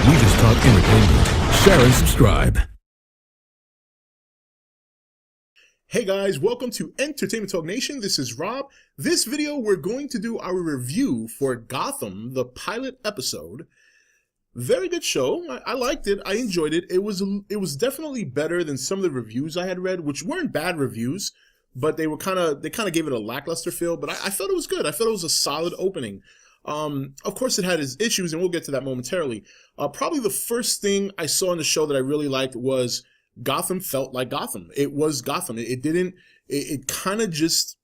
We just talk entertainment. Share and subscribe. Hey guys, welcome to Entertainment Talk Nation. This is Rob. This video, we're going to do our review for Gotham, the pilot episode. Very good show. I liked it. I enjoyed it. It was definitely better than some of the reviews I had read, which weren't bad reviews, but they kind of gave it a lackluster feel. But I felt it was good. I felt it was a solid opening. Of course, it had its issues, and we'll get to that momentarily. Probably the first thing I saw in the show that I really liked was Gotham felt like Gotham. It was Gotham. It kind of just,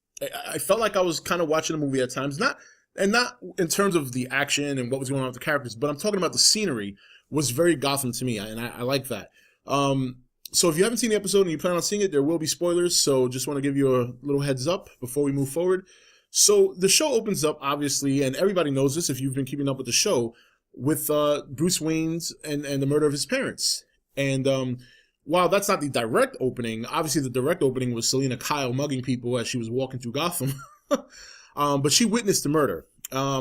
I felt like I was kind of watching a movie at times. Not in terms of the action and what was going on with the characters, but I'm talking about the scenery was very Gotham to me, and I like that. So if you haven't seen the episode and you plan on seeing it, there will be spoilers, so just want to give you a little heads up before we move forward. So the show opens up, obviously, and everybody knows this if you've been keeping up with the show, with Bruce Wayne's and the murder of his parents. And while that's not the direct opening, obviously the direct opening was Selina Kyle mugging people as she was walking through Gotham. But she witnessed the murder,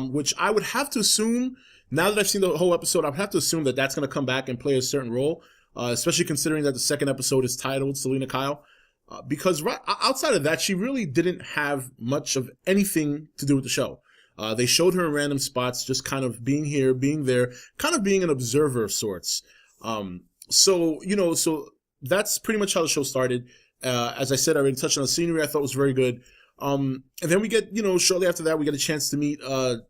which I would have to assume, now that I've seen the whole episode, I would have to assume that that's going to come back and play a certain role, especially considering that the second episode is titled Selina Kyle. Because right outside of that, she really didn't have much of anything to do with the show. They showed her in random spots, just kind of being here, being there, kind of being an observer of sorts. So that's pretty much how the show started. As I said, I already touched on the scenery. I thought was very good. And then we get, shortly after that, we get a chance to meet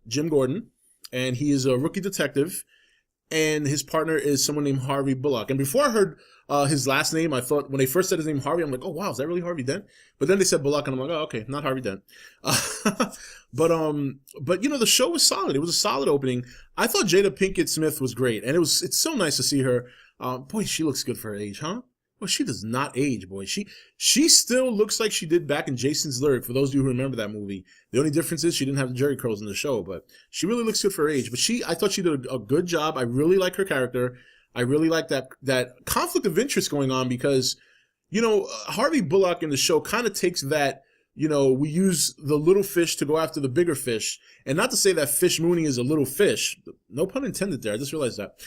Jim Gordon, and he is a rookie detective, and his partner is someone named Harvey Bullock. And before I heard his last name, I thought, when they first said his name Harvey, I'm like, oh wow, is that really Harvey Dent? But then they said Bullock, and I'm like, oh, okay, not Harvey Dent. But the show was solid. It was a solid opening. I thought Jada Pinkett Smith was great, and it's so nice to see her. Boy, she looks good for her age, huh? Well, she does not age, boy. She still looks like she did back in Jason's Lyric, for those of you who remember that movie. The only difference is she didn't have the jerry curls in the show, but she really looks good for her age. But I thought she did a good job. I really like her character. I really like that conflict of interest going on because, Harvey Bullock in the show kind of takes that, we use the little fish to go after the bigger fish. And not to say that Fish Mooney is a little fish. No pun intended there. I just realized that.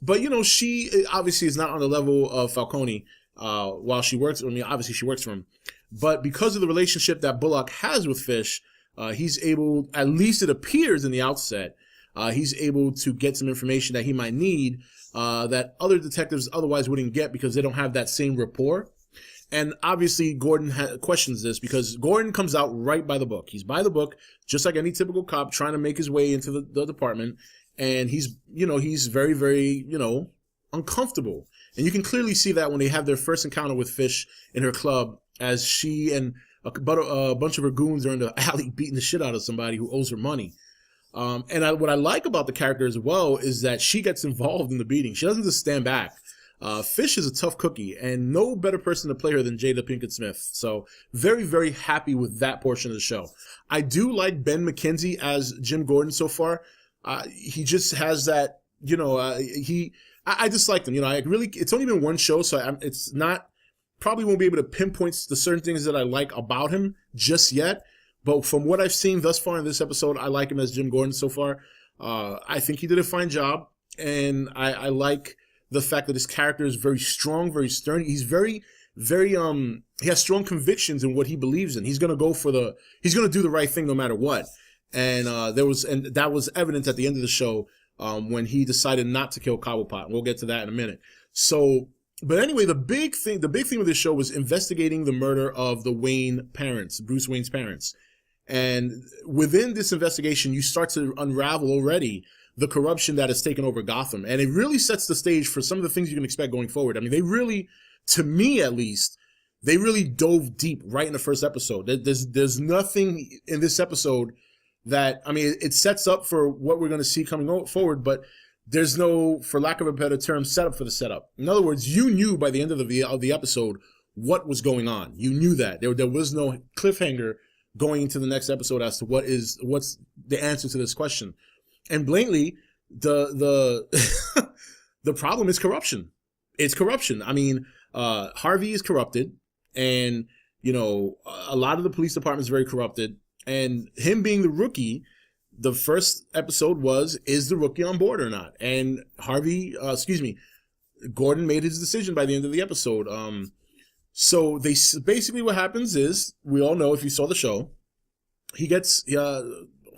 But, she obviously is not on the level of Falcone while she works. I mean, obviously she works for him. But because of the relationship that Bullock has with Fish, he's able, at least it appears in the outset, he's able to get some information that he might need that other detectives otherwise wouldn't get because they don't have that same rapport. And obviously Gordon questions this because Gordon comes out right by the book. He's by the book, just like any typical cop trying to make his way into the department. And he's very, very, uncomfortable. And you can clearly see that when they have their first encounter with Fish in her club, as she and a bunch of her goons are in the alley beating the shit out of somebody who owes her money. What I like about the character as well is that she gets involved in the beating. She doesn't just stand back. Fish is a tough cookie, and no better person to play her than Jada Pinkett Smith. So very, very happy with that portion of the show. I do like Ben McKenzie as Jim Gordon so far. He just has that, I just liked him. It's only been one show, so probably won't be able to pinpoint the certain things that I like about him just yet. But from what I've seen thus far in this episode, I like him as Jim Gordon so far. I think he did a fine job, and I like the fact that his character is very strong, very stern. He's very, very, he has strong convictions in what he believes in. He's going to do the right thing no matter what. And that was evident at the end of the show when he decided not to kill Cobblepot. We'll get to that in a minute. So, but anyway, the big theme of this show was investigating the murder of the Wayne parents, Bruce Wayne's parents. And within this investigation, you start to unravel already the corruption that has taken over Gotham. And it really sets the stage for some of the things you can expect going forward. I mean, they really, to me at least, they really dove deep right in the first episode. There's nothing in this episode that, I mean, it sets up for what we're going to see coming forward, but there's no, for lack of a better term, setup for the setup. In other words, you knew by the end of the episode what was going on. You knew that. There was no cliffhanger going into the next episode as to what's the answer to this question. And blatantly, the the problem is corruption. It's corruption. I mean, Harvey is corrupted, and a lot of the police department is very corrupted. And him being the rookie, the first episode was, is the rookie on board or not? And Gordon made his decision by the end of the episode. So basically what happens is, we all know, if you saw the show,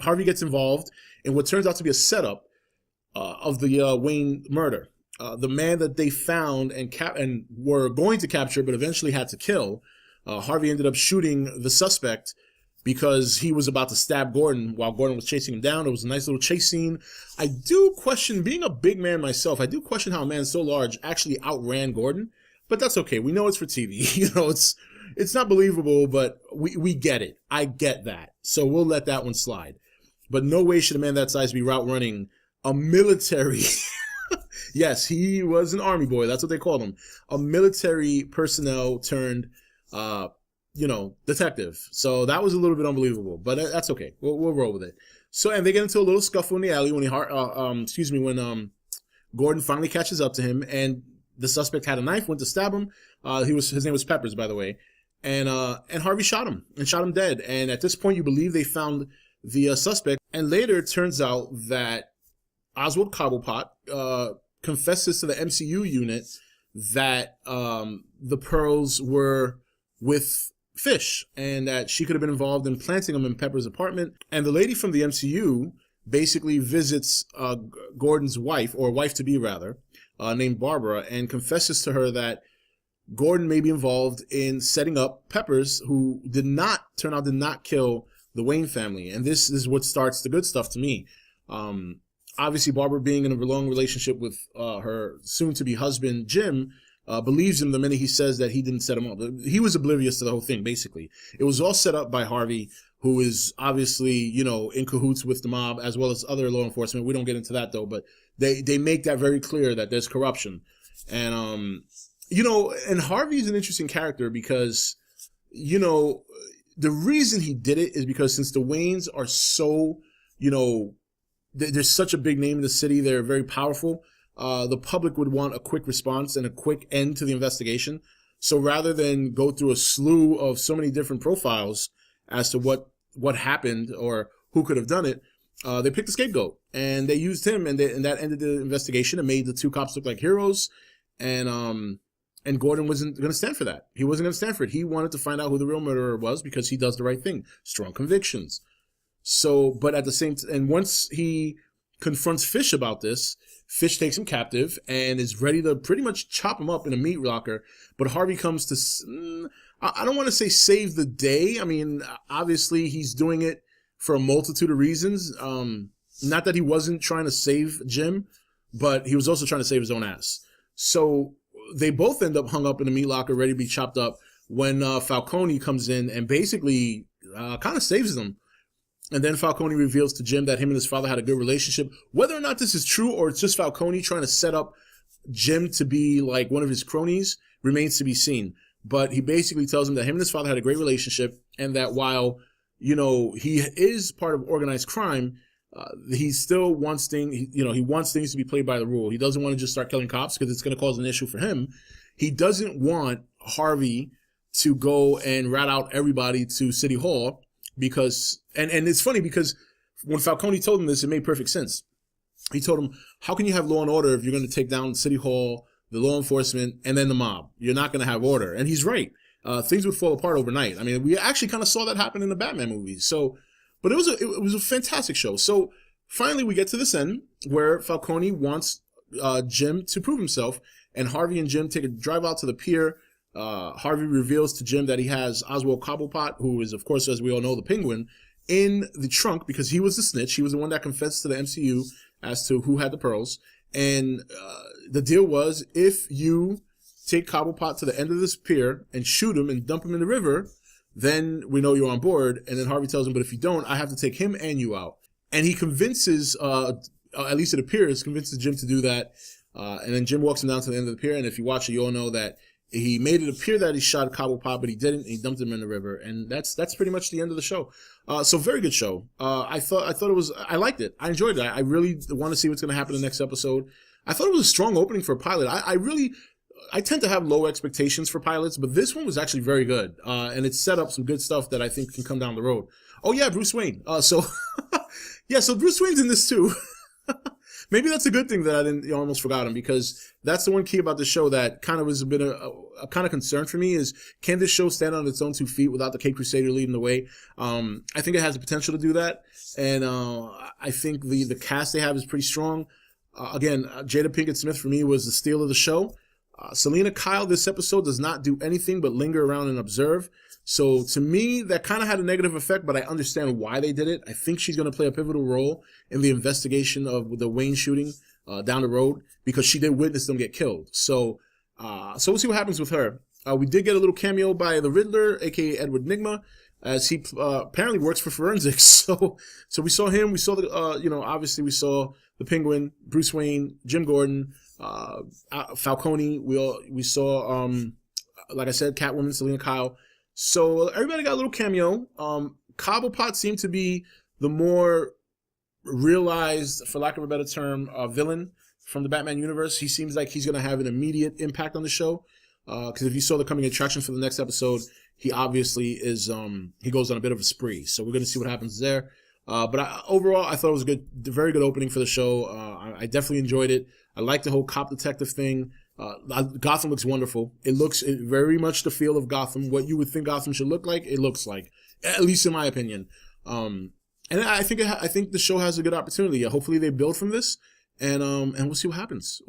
Harvey gets involved in what turns out to be a setup of the Wayne murder. The man that they found and were going to capture but eventually had to kill, Harvey ended up shooting the suspect because he was about to stab Gordon while Gordon was chasing him down. It was a nice little chase scene. I do question, being a big man myself, I do question how a man so large actually outran Gordon, but that's okay. We know it's for TV. You know, it's not believable, but we get it. I get that. So we'll let that one slide. But no way should a man that size be outrunning a military. Yes, he was an army boy. That's what they called him. A military personnel turned, detective. So that was a little bit unbelievable, but that's okay. We'll roll with it. So, and they get into a little scuffle in the alley when Gordon finally catches up to him, and the suspect had a knife, went to stab him. His name was Peppers, by the way, and Harvey shot him dead. And at this point, you believe they found the suspect, and later it turns out that Oswald Cobblepot confesses to the MCU unit that the pearls were with Fish, and that she could have been involved in planting them in Pepper's apartment. And the lady from the MCU basically visits Gordon's wife, or wife-to-be rather, named Barbara, and confesses to her that Gordon may be involved in setting up Peppers, who did not kill the Wayne family. And this is what starts the good stuff to me. Obviously, Barbara, being in a long relationship with her soon-to-be husband, Jim, believes him the minute he says that he didn't set him up. He was oblivious to the whole thing, basically. It was all set up by Harvey, who is obviously, in cahoots with the mob, as well as other law enforcement. We don't get into that, though, but they make that very clear that there's corruption. And, and Harvey's an interesting character because, the reason he did it is because since the Waynes are so, there's such a big name in the city, they're very powerful, the public would want a quick response and a quick end to the investigation. So rather than go through a slew of so many different profiles as to what happened or who could have done it, they picked a scapegoat and they used him, and that ended the investigation and made the two cops look like heroes. And Gordon wasn't going to stand for that. He wasn't going to stand for it. He wanted to find out who the real murderer was because he does the right thing. Strong convictions. So, but at the same time, and once he confronts Fish about this, Fish takes him captive and is ready to pretty much chop him up in a meat locker. But Harvey comes to, I don't want to say save the day. I mean, obviously he's doing it for a multitude of reasons. Not that he wasn't trying to save Jim, but he was also trying to save his own ass. So they both end up hung up in a meat locker, ready to be chopped up, when Falcone comes in and basically kind of saves them. And then Falcone reveals to Jim that him and his father had a good relationship. Whether or not this is true or it's just Falcone trying to set up Jim to be like one of his cronies remains to be seen. But he basically tells him that him and his father had a great relationship, and that while, he is part of organized crime, he still wants he wants things to be played by the rule. He doesn't want to just start killing cops because it's going to cause an issue for him. He doesn't want Harvey to go and rat out everybody to City Hall because, and it's funny because when Falcone told him this, it made perfect sense. He told him, how can you have law and order if you're going to take down City Hall, the law enforcement, and then the mob? You're not going to have order. And he's right. Things would fall apart overnight. I mean, we actually kind of saw that happen in the Batman movies. So, but it was a fantastic show. So finally we get to this end where Falcone wants Jim to prove himself, and Harvey and Jim take a drive out to the pier. Harvey reveals to Jim that he has Oswald Cobblepot, who is, of course, as we all know, the Penguin, in the trunk because he was the snitch. He was the one that confessed to the MCU as to who had the pearls. And the deal was, if you take Cobblepot to the end of this pier and shoot him and dump him in the river, then we know you're on board. And then Harvey tells him, but if you don't, I have to take him and you out. And he convinces, at least it appears, convinces Jim to do that. And then Jim walks him down to the end of the pier. And if you watch it, you all know that he made it appear that he shot Cobblepot, but he didn't. He dumped him in the river. And that's pretty much the end of the show. So very good show. I liked it. I enjoyed it. I really want to see what's going to happen in the next episode. I thought it was a strong opening for a pilot. I tend to have low expectations for pilots, but this one was actually very good. And it set up some good stuff that I think can come down the road. Oh yeah, Bruce Wayne. So Yeah, so Bruce Wayne's in this too. Maybe that's a good thing that I didn't almost forgot him, because that's the one key about the show that kind of was a bit of a kind of concern for me is, can this show stand on its own 2 feet without the Cape Crusader leading the way? I think it has the potential to do that, and I think the cast they have is pretty strong. Again, Jada Pinkett Smith for me was the steal of the show. Selena Kyle this episode does not do anything but linger around and observe. So to me, that kind of had a negative effect, but I understand why they did it. I think she's going to play a pivotal role in the investigation of the Wayne shooting down the road, because she did witness them get killed. So we'll see what happens with her. We did get a little cameo by the Riddler, aka Edward Nygma, as he apparently works for forensics. So we saw him. We saw the obviously we saw the Penguin, Bruce Wayne, Jim Gordon, Falcone. We saw like I said, Catwoman, Selena Kyle. So everybody got a little cameo. Cobblepot seemed to be the more realized, for lack of a better term, villain from the Batman universe. He seems like he's going to have an immediate impact on the show. Because if you saw the coming attractions for the next episode, he obviously is, he goes on a bit of a spree. So we're going to see what happens there. But overall, I thought it was a very good opening for the show. I definitely enjoyed it. I like the whole cop detective thing. Gotham looks wonderful. It looks very much the feel of Gotham. What you would think Gotham should look like, it looks like, at least in my opinion. And I think the show has a good opportunity. Hopefully they build from this, and we'll see what happens.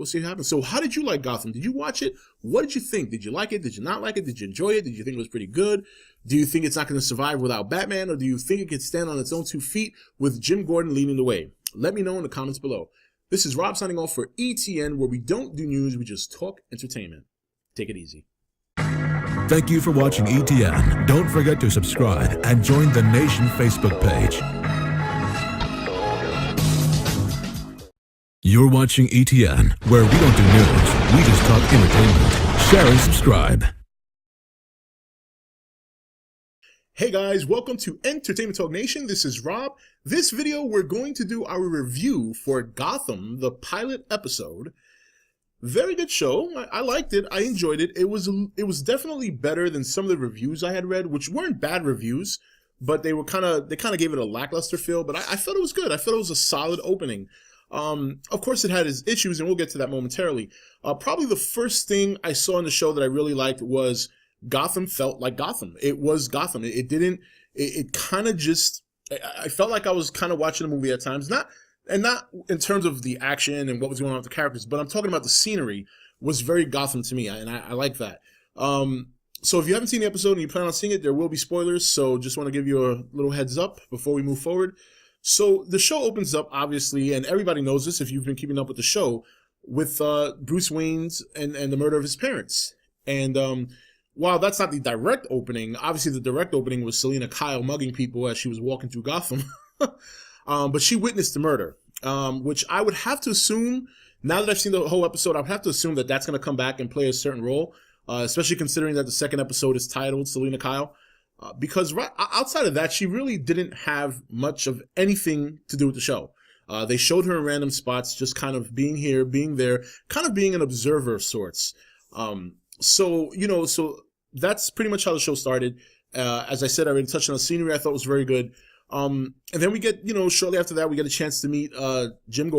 So how did you like Gotham? Did you watch it? What did you think? Did you like it? Did you not like it? Did you enjoy it? Did you think it was pretty good? Do you think it's not going to survive without Batman, or do you think it can stand on its own 2 feet with Jim Gordon leading the way? Let me know in the comments below. This is Rob signing off for ETN, where we don't do news, we just talk entertainment. Take it easy. Thank you for watching ETN. Don't forget to subscribe and join the Nation Facebook page. You're watching ETN, where we don't do news, we just talk entertainment. Share and subscribe. Hey guys, welcome to Entertainment Talk Nation. This is Rob. This video, we're going to do our review for Gotham, the pilot episode. Very good show. I liked it. I enjoyed it. It was definitely better than some of the reviews I had read, which weren't bad reviews, but they kind of gave it a lackluster feel. But I felt it was good. I felt it was a solid opening. Of course, it had its issues, and we'll get to that momentarily. Probably the first thing I saw in the show that I really liked was Gotham felt like Gotham. It was Gotham. It kind of just, I felt like I was kind of watching a movie at times. Not in terms of the action and what was going on with the characters, but I'm talking about the scenery was very Gotham to me, and I like that. So if you haven't seen the episode and you plan on seeing it, there will be spoilers, so just want to give you a little heads up before we move forward. So the show opens up, obviously, and everybody knows this if you've been keeping up with the show, with Bruce Wayne's and the murder of his parents. And while that's not the direct opening, obviously the direct opening was Selena Kyle mugging people as she was walking through Gotham. But she witnessed the murder, which I would have to assume, now that I've seen the whole episode, I would have to assume that that's going to come back and play a certain role, especially considering that the second episode is titled Selena Kyle. Because right outside of that, she really didn't have much of anything to do with the show. They showed her in random spots, just kind of being here, being there, kind of being an observer of sorts. So that's pretty much how the show started. As I said, I already touched on the scenery. I thought was very good. And then we get, shortly after that, we get a chance to meet Jim Gordon.